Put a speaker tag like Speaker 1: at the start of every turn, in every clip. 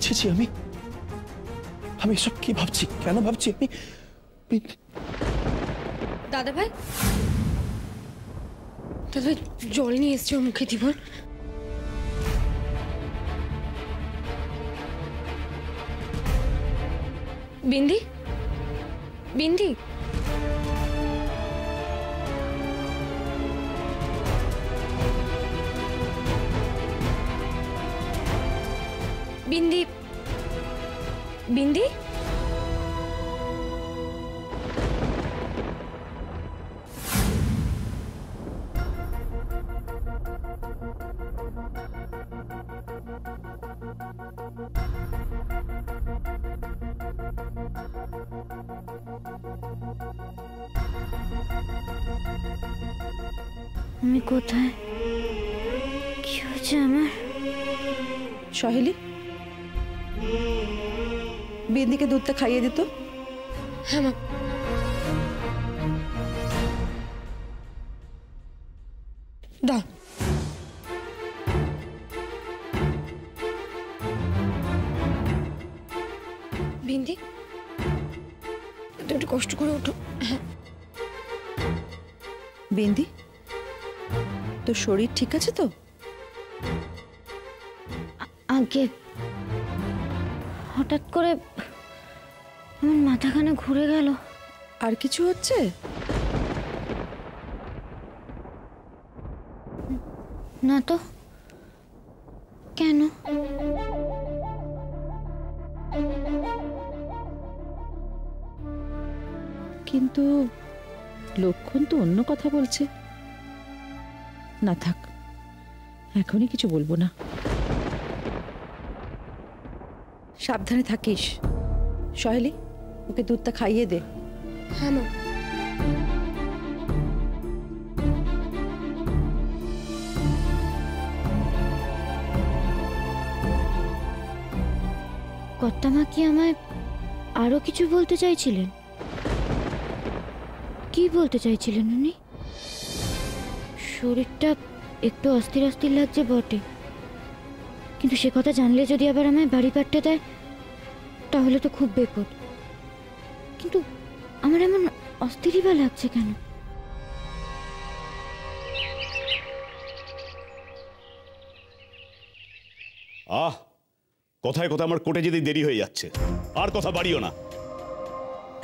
Speaker 1: বুঝেছি আমি আমি এসব কি ভাবছি, কেন ভাবছি আমি।
Speaker 2: দাদা ভাই, দাদা ভাই জল নিয়ে এসছে ওর মুখে দিব। বিন্দি, বিন্দি, বিন্দি, বিন্দি,
Speaker 3: আমি কোথায়? কি হয়েছে আমার?
Speaker 4: সহেলি, বিন্দিকে দুধটা খাইয়ে দিত।
Speaker 2: হ্যাঁ মা। দাও। বিন্দি, একটু কষ্ট করে ওঠো। হ্যাঁ
Speaker 4: বিন্দি, তোর শরীর ঠিক আছে তো?
Speaker 3: আগে হঠাৎ করে আমার মাথাখানে ঘুরে গেল।
Speaker 4: আর কিছু হচ্ছে?
Speaker 3: না তো, কেন?
Speaker 4: কিন্তু লক্ষণ তো অন্য কথা বলছে। না থাক, এখনই কিছু বলবো না। সাবধানে থাকিস। সহেলি, ওকে দুধটা খাইয়ে দে।
Speaker 2: হ্যাঁ মা।
Speaker 3: কর্তামা কি আমায় আরো কিছু বলতে চাইছিলেন? কি বলতে চাইছিলেন উনি? শরীরটা একটু অস্থির অস্থির লাগছে বটে, কিন্তু সে কথা জানলে যদি আবার আমায় বাড়ি পাঠিয়ে দেয় তাহলে তো খুব বিপদ। কিন্তু আমার এমন অস্থিরই বা লাগছে কেন?
Speaker 5: কথায় কথা আমার কোর্টে যেতে দেরি হয়ে যাচ্ছে, আর কথা বাড়িও না।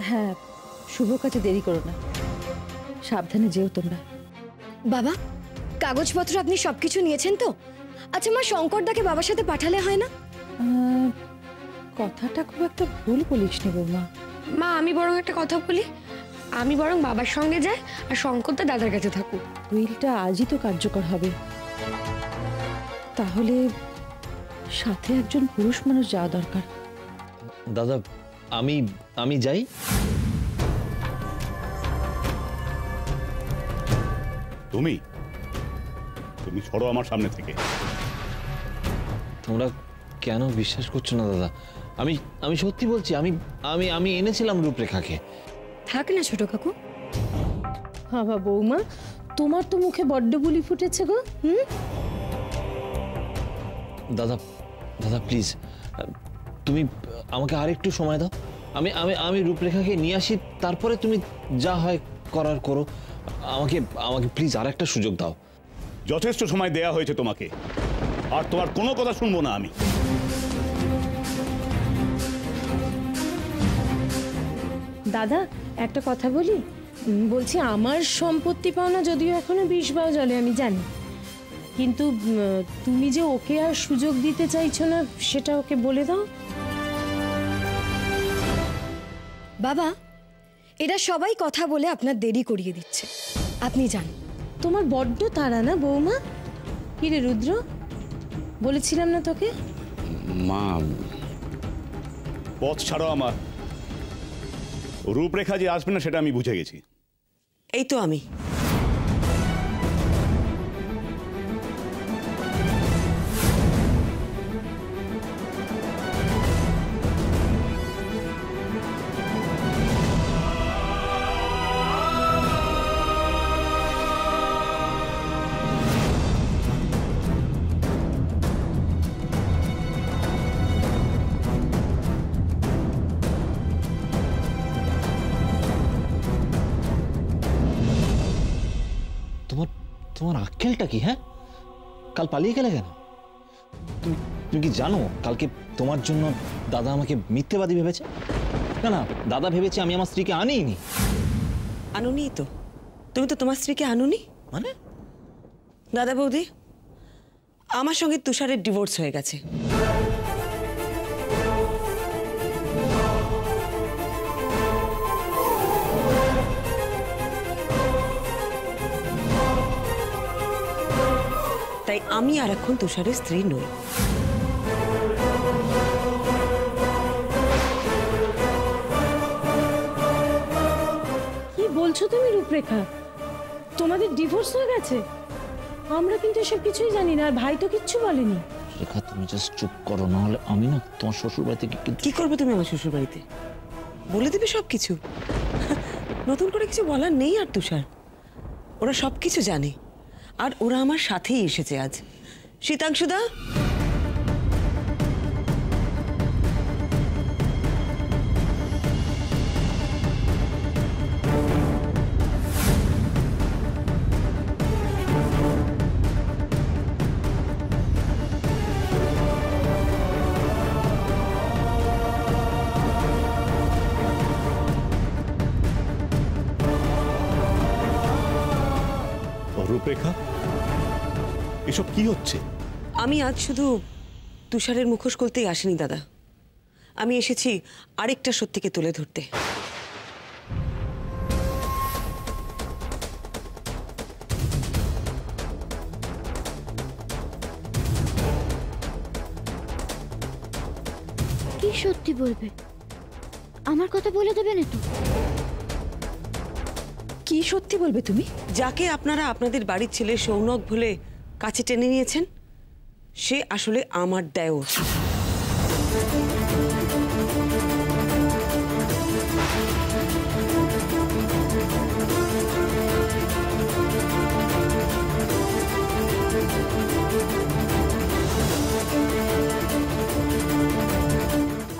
Speaker 4: হ্যাঁ, শুভ কাজে দেরি করো না, সাবধানে যেও তোমরা।
Speaker 2: বাবা, কাগজপত্র আপনি সবকিছু নিয়েছেন তো? আচ্ছা মা, শঙ্করদাকে বাবার সাথে পাঠালে হয় না?
Speaker 4: কথাটা খুব একটা ভুল বলিস নি বৌমা।
Speaker 2: মা, আমি বরং একটা কথা বলি, আমি বরং বাবার সঙ্গে যাই আর শঙ্করদা দাদার কাছে থাকুক।
Speaker 4: উইলটা আজই তো কার্যকর হবে, তাহলে সাথে একজন পুরুষ মানুষ যাওয়া দরকার।
Speaker 1: দাদা, আমি যাই।
Speaker 5: তুমি তুমি সরো আমার সামনে থেকে।
Speaker 1: তোমরা কেন বিশ্বাস করছো না দাদা? আমি সত্যি বলছি, আমি আমি আমি এনেছিলাম রূপরেখাকে।
Speaker 2: থাক না ছোট কাকু।
Speaker 6: বাবা বৌমা, তোমার তো মুখে বড্ড বুলি ফুটেছে গো।
Speaker 1: দাদা দাদা প্লিজ, তুমি আমাকে আর একটু সময় দাও। আমি আমি আমি রূপরেখাকে নিয়ে আসি, তারপরে তুমি যা হয় করার করো। আমাকে আমাকে প্লিজ আর একটা সুযোগ দাও।
Speaker 5: যথেষ্ট সময় দেয়া হয়েছে তোমাকে, আর তোমার কোনো কথা শুনবো না আমি।
Speaker 6: দাদা একটা কথা বলি, বলছি আমার সম্পত্তি পাওনা যদিও এখনো 20 বাও জলে আমি জানি, কিন্তু তুমি যে ওকে আর সুযোগ দিতে চাইছো না সেটা ওকে বলে দাও।
Speaker 2: বাবা, এরা সবাই কথা বলে আপনার দেরি করিয়ে দিচ্ছে, আপনি যান।
Speaker 6: তোমার বড্ড তাড়া না বৌমা? কি রে রুদ্র, বলেছিলাম না তোকে?
Speaker 5: মা, পথ ছাড়ো আমার। রূপরেখা যে আসবে না সেটা আমি বুঝে গেছি।
Speaker 7: এই তো আমি।
Speaker 1: তোমার আক্কেলটা কি? হ্যাঁ, কাল পালিয়ে গেলে কেন? তুমি তুমি কি জানো কালকে তোমার জন্য দাদা আমাকে মিথ্যেবাদী ভেবেছে? না না, দাদা ভেবেছে আমি আমার স্ত্রীকে আনিনি।
Speaker 7: আনুনি তো, তুমি তো তোমার স্ত্রীকে আনুনি।
Speaker 1: মানে?
Speaker 7: দাদা বৌদি, আমার সঙ্গে তুষারের ডিভোর্স হয়ে গেছে। তাই আমি আর এখন তুষারের স্ত্রী নই।
Speaker 6: কি বলছো তুমি রূপরেখা? তোমাদের ডিভোর্স হয়ে গেছে? আমরা কিন্তু এসব কিছুই জানি না, আর ভাই তো কিচ্ছু বলেনি।
Speaker 1: রেখা, তুমি জাস্ট চুপ করো, না হলে আমি না তোমার শ্বশুর বাড়ি থেকে
Speaker 7: কি করবে তুমি আমার শ্বশুর বাড়িতে? বলে দেবে সবকিছু? নতুন করে কিছু বলার নেই আর তুষার, ওরা সবকিছু জানে, আর ওরা আমার সাথেই এসেছে আজ। শীতাংশুদা,
Speaker 5: রূপরেখা, এসব কি হচ্ছে?
Speaker 7: আমি আজ শুধু তুষারের মুখোশ খুলতেই আসিনি দাদা, আমি এসেছি আরেকটা সত্যিকে তুলে ধরতে।
Speaker 3: কি সত্যি বলবে? আমার কথা বলে দেবে না তো?
Speaker 6: কি সত্যি বলবে তুমি?
Speaker 7: যাকে আপনারা আপনাদের বাড়ির ছেলে সৌনক বলে কাছে টেনে নিয়েছেন, সে আসলে আমার দেওর।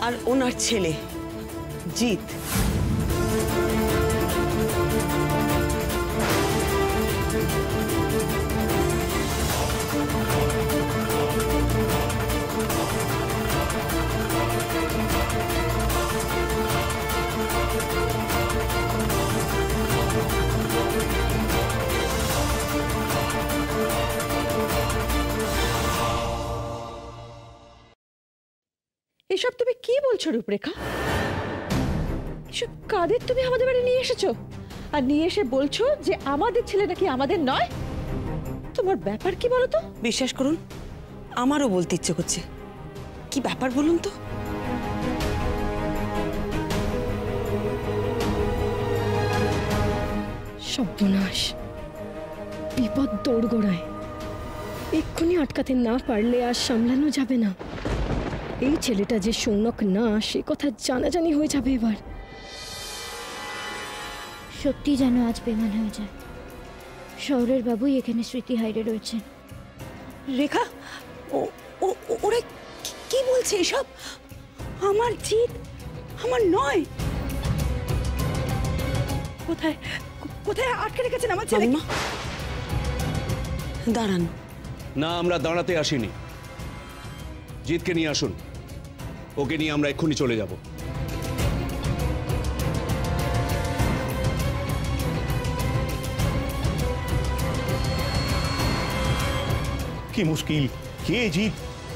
Speaker 7: আর ওনার ছেলে জিৎ।
Speaker 4: এসব তুমি কি বলছো রূপরেখা? এসব কাদের তুমি আমাদের বাড়ি নিয়ে এসেছো? আর নিয়ে এসে বলছো যে আমাদের ছেলে নাকি আমাদের নয়? তোমার ব্যাপার কি বলো তো?
Speaker 7: বিশ্বাস করুন, আমারও বলতে ইচ্ছে করছে। কি ব্যাপার বলুন তো?
Speaker 8: সর্বনাশ, বিপদ দোরগোড়ায়। এক্ষুনি আটকাতে না পারলে আর সামলানো যাবে না। এই ছেলেটা যে সৌনক না, সে কথা জানাজানি হয়ে যাবে এবার।
Speaker 3: সত্যি যেন আজ বেমান হয়ে যায়। শহরের বাবুই এখানে স্মৃতি হাইরে রয়েছে।
Speaker 9: রেখা, ওরা কি বলছে এসব? আমার জিত আমার নয়। কোথায় কোথায় আটকে রেখেছেন আমার ছেলে?
Speaker 7: মামিমা, দাঁড়ান।
Speaker 10: না, আমরা দাঁড়াতে আসিনি। জিতকে নিয়ে আসুন, ওকে নিয়ে আমরা এক্ষুনি চলে যাব।
Speaker 5: কি মুশকিল, কে জিত?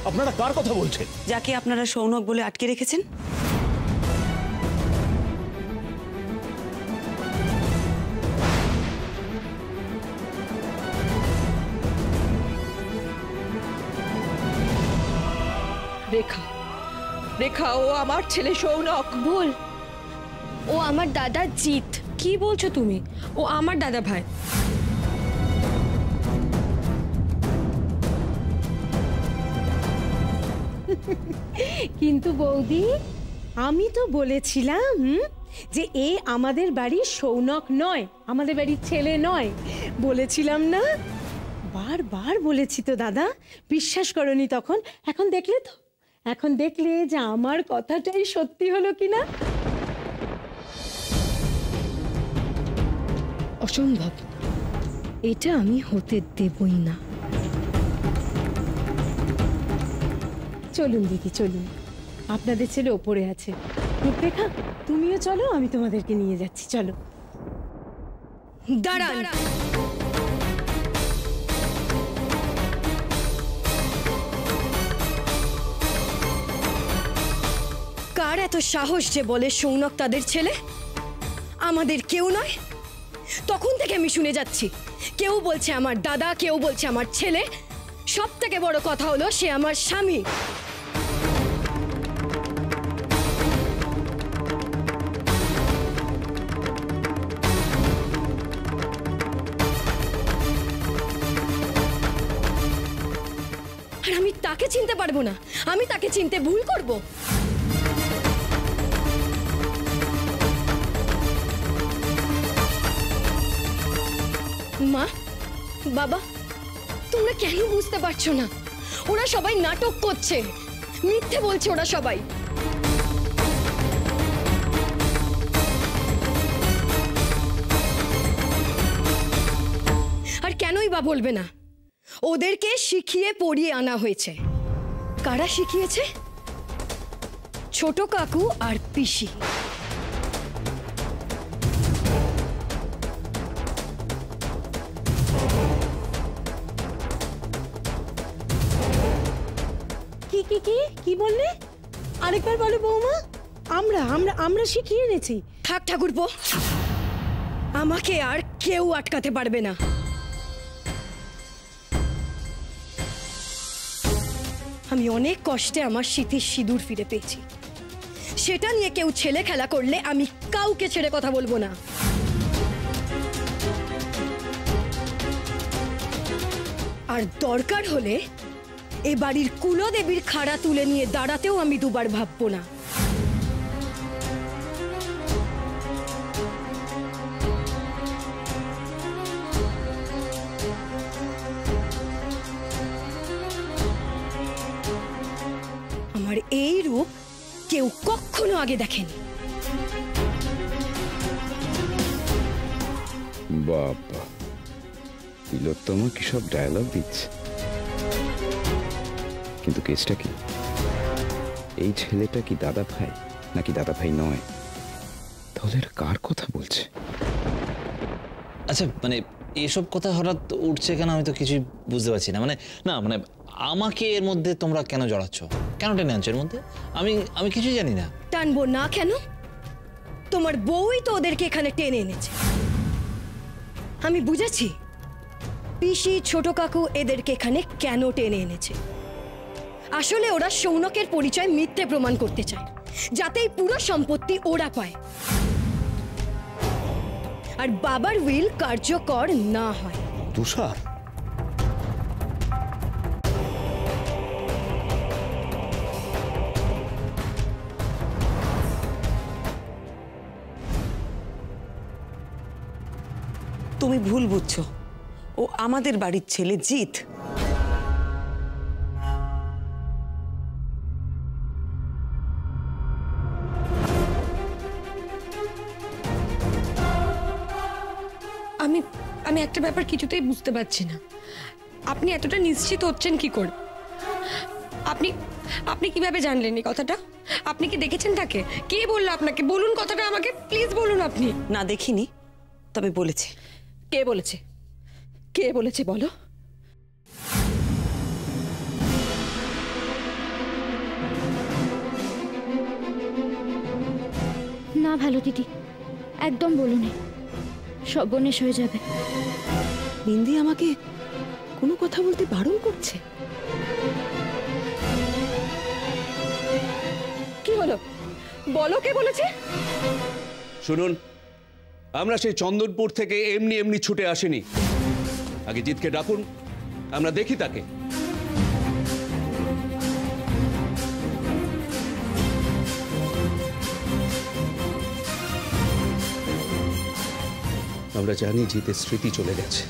Speaker 5: আপনারা কার কথা বলছেন?
Speaker 7: যাকে আপনারা সৌনক বলে আটকে রেখেছেন।
Speaker 4: রেখা, রেখা, ও আমার ছেলে সৌনক।
Speaker 2: ভুল, ও আমার দাদা জিৎ।
Speaker 6: কি বলছো তুমি? ও আমার দাদা ভাই। কিন্তু বৌদি, আমি তো বলেছিলাম যে এ আমাদের বাড়ির সৌনক নয়, আমাদের বাড়ির ছেলে নয়। বলেছিলাম না? বারবার বলেছি তো দাদা, বিশ্বাস করনি তখন। এখন দেখলে তো, এখন দেখলে যে আমার কথাটাই সত্যি হলো কিনা।
Speaker 8: অসম্ভব, এটা আমি হতে দেবই না।
Speaker 6: চলুন দিদি চলুন, আপনাদের ছেলে ওপরে আছে। রূপরেখা তুমিও চলো, আমি তোমাদেরকে নিয়ে যাচ্ছি, চলো।
Speaker 2: দাঁড়ান। কার এত সাহস যে বলে সৌনক তাদের ছেলে? আমাদের কেউ নয়। তখন থেকে আমি শুনে যাচ্ছি, কেউ বলছে আমার দাদা, কেউ বলছে আমার ছেলে। সব থেকে বড় কথা হলো সে আমার স্বামী। আর আমি তাকে চিনতে পারবো না? আমি তাকে চিনতে ভুল করব? মা, বাবা, তোমরা কেন বুঝতে পারছো না? ওরা সবাই নাটক করছে, মিথ্যে বলছে ওরা সবাই। আর কেনই বা বলবে না? ওদেরকে শিখিয়ে পড়িয়ে আনা হয়েছে। কারা শিখিয়েছে? ছোট কাকু আর পিসি।
Speaker 6: কি কি কি কি বললে? আরেকবার বলো বৌমা। আমরা আমরা আমরা শিখিয়ে এনেছি।
Speaker 2: থাক ঠাকুরপো, আমাকে আর কেউ আটকাতে পারবে না। আমি অনেক কষ্টে আমার স্মৃতির সিঁদুর ফিরে পেয়েছি। সেটা নিয়ে কেউ ছেলে খেলা করলে আমি কাউকে ছেড়ে কথা বলবো না। আর দরকার হলে এ বাড়ির কুলদেবীর খাড়া তুলে নিয়ে দাঁড়াতেও আমি দুবার ভাববো না। আমার এই রূপ কেউ কখনো আগে দেখেনি।
Speaker 11: বাবা, তিলোত্তমা কি সব ডায়লগ দিচ্ছে। কিন্তু কেসটা কি? এই ছেলেটা কি দাদা ভাই নাকি দাদা ভাই নয়? তাহলে এরা কার কথা বলছে?
Speaker 1: আচ্ছা, মানে এসব কথা হঠাৎ উঠছে কেন আমি তো কিছুই বুঝতে পারছি না। মানে আমাকে এর মধ্যে তোমরা কেন জড়াচ্ছ? কেন টেনে আনছো এর মধ্যে? আমি কিছুই জানি না।
Speaker 2: টানবো না কেন? তোমার বউই তো ওদেরকে এখানে টেনে এনেছে। আমি বুঝেছি পিসি, ছোট কাকু এদেরকে এখানে কেন টেনে এনেছে। আসলে ওরা সৌনকের পরিচয় মিথ্যে প্রমাণ করতে চায়, যাতে এই পুরো সম্পত্তি ওরা পায় আর বাবার উইল কার্যকর না হয়।
Speaker 5: তুষার,
Speaker 7: তুমি ভুল বুঝছো। ও আমাদের বাড়ির ছেলে জিৎ।
Speaker 12: আমি একটা ব্যাপার কিছুতেই বুঝতে পারছি না। আপনি এতটা নিশ্চিত হচ্ছেন কি করে? আপনি কিভাবে জানলেন এই কথাটা? আপনি কি দেখেছেন তাকে? কে বললো আপনাকে? বলুন কথাটা আমাকে, প্লিজ বলুন। আপনি?
Speaker 7: না, দেখিনি, তবে বলেছে।
Speaker 4: কে বলেছে? কে বলেছে বলো?
Speaker 3: না ভালো দিদি, একদম বলুন, সর্বনেশ হয়ে যাবে।
Speaker 7: বিন্দি আমাকে কোনো কথা বলতে বারণ করছে।
Speaker 4: কি হলো বলো, কে বলেছে?
Speaker 10: শুনুন, আমরা সেই চন্দনপুর থেকে এমনি এমনি ছুটে আসিনি। আগে জিতকে ডাকুন, আমরা দেখি তাকে। আমরা জানি জিতের স্মৃতি চলে গেছে,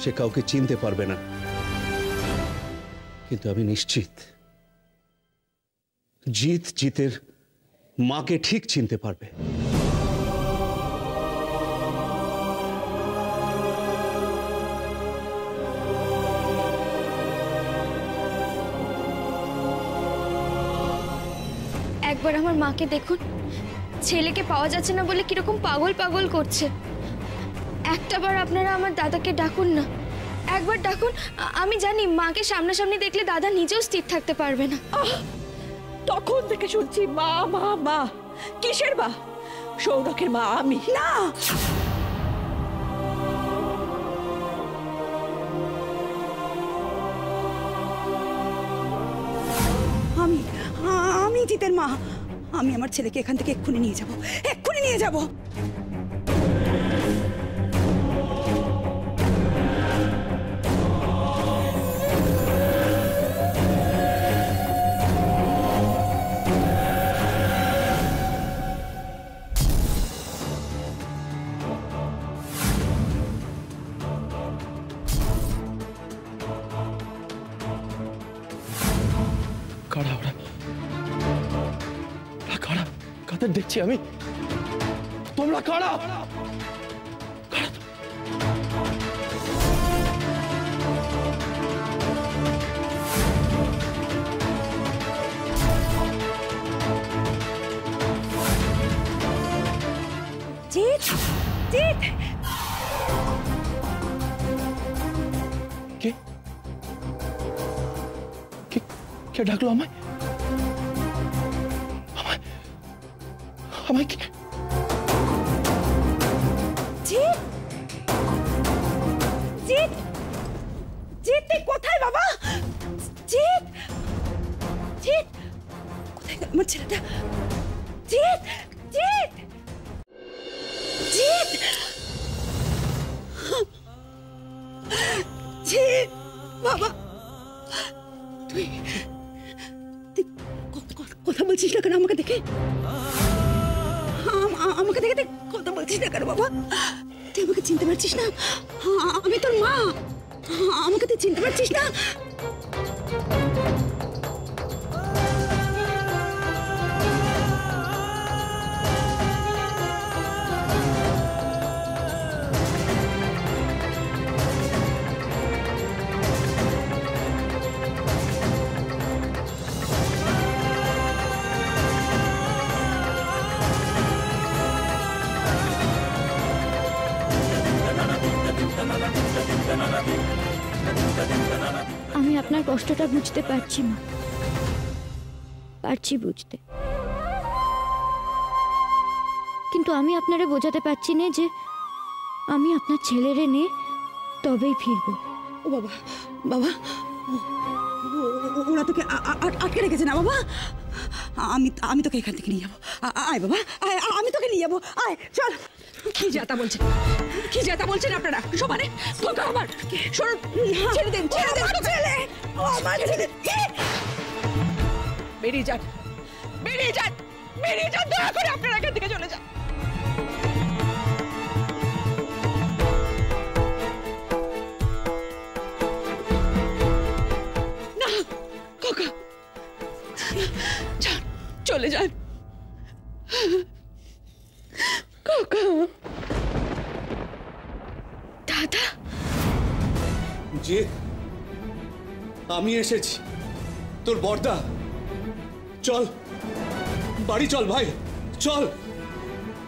Speaker 10: সে কাউকে চিনতে পারবে না, কিন্তু আমি নিশ্চিত জিত জিতের মাকে ঠিক চিনতে পারবে।
Speaker 3: একবার আমার মাকে দেখুন, ছেলেকে পাওয়া যাচ্ছে না বলে কিরকম পাগল পাগল করছে। একটাবার আপনারা আমার দাদাকে ডাকুন না, একবার ডাকুন। আমি জানি মাকে সামনাসামনি দেখলে দাদা নিজেও স্থির থাকতে পারবে না।
Speaker 4: তখন থেকে শুনছি মা মা মা। কিসের মা? সৌরভের মা আমি না।
Speaker 9: আমি জিতের মা। আমি আমার ছেলেকে এখান থেকে এক্ষুনি নিয়ে যাব, এক্ষুনি নিয়ে যাব।
Speaker 13: কারা ওরা? কারা? কাদের দেখছি আমি? তোমরা কারা?
Speaker 9: জিৎ, জিৎ।
Speaker 13: কে কে কে ডাকলো আমায়? আমায় কে?
Speaker 9: জিৎ, জিৎ, জিৎ তুই কোথায় বাবা? জিৎ, জিৎ কোথায় গেল আমার ছেলেটা? জিৎ, জিৎ, জিৎ, জিৎ বাবা, তুই কথা বলছিস না কেন আমাকে দেখে? আমাকে দেখে কথা বলছিস না কেন বাবা? তুই আমাকে চিনতে পারছিস না? আমি তোর মা। আমাকে তুই চিনতে পারছিস না?
Speaker 3: আমি আপনার কষ্টটা বুঝতে পারছি মা, পারছি বুঝতে, কিন্তু আমি আপনারে বোঝাতে পারছি না যে আমি আপনার ছেলেরে নিয়ে তবেই ফিরবো।
Speaker 9: ও বাবা, বাবা ওরা তোকে আটকে রেখেছে না বাবা? আমি তোকে এখান থেকে নিয়ে যাবো। আয় বাবা, আয়, আমি তোকে নিয়ে যাবো। আয় চল। কি যাতা বলছেন, কি যাতা বলছেন আপনারা সবারে? আমার শোনো, ছেড়ে দেন, ছেড়ে দেন। ছেলে, ও আমার ছেলে। বেরিয়ে যান, বেরিয়ে যান, বেরিয়ে যান, দয়া করে আপনারা এখান থেকে চলে যান। না কাকা, যান, চলে যান কাকা।
Speaker 3: দাদা,
Speaker 10: যে আমি এসেছি, তোর বর্দা। চল বাড়ি চল ভাই, চল।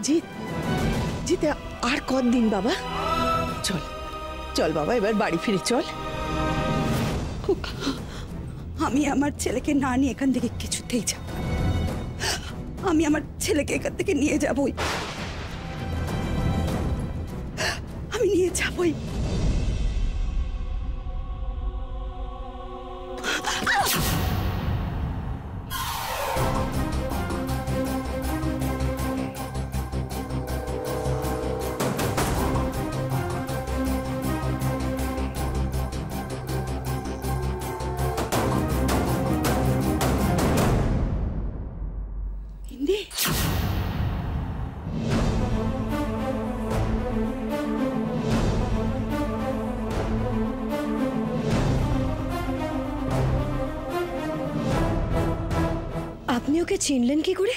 Speaker 4: জিৎ, জিৎ আর কতদিন বাবা? চল চল বাবা, এবার বাড়ি ফিরে চল।
Speaker 9: আমি আমার ছেলেকে না নিয়ে এখান থেকে কিছুতেই যাব। আমি আমার ছেলেকে এখান থেকে নিয়ে যাবই, আমি নিয়ে যাবই। হিন্দি, আপনি ওকে চিনলেন কি করে?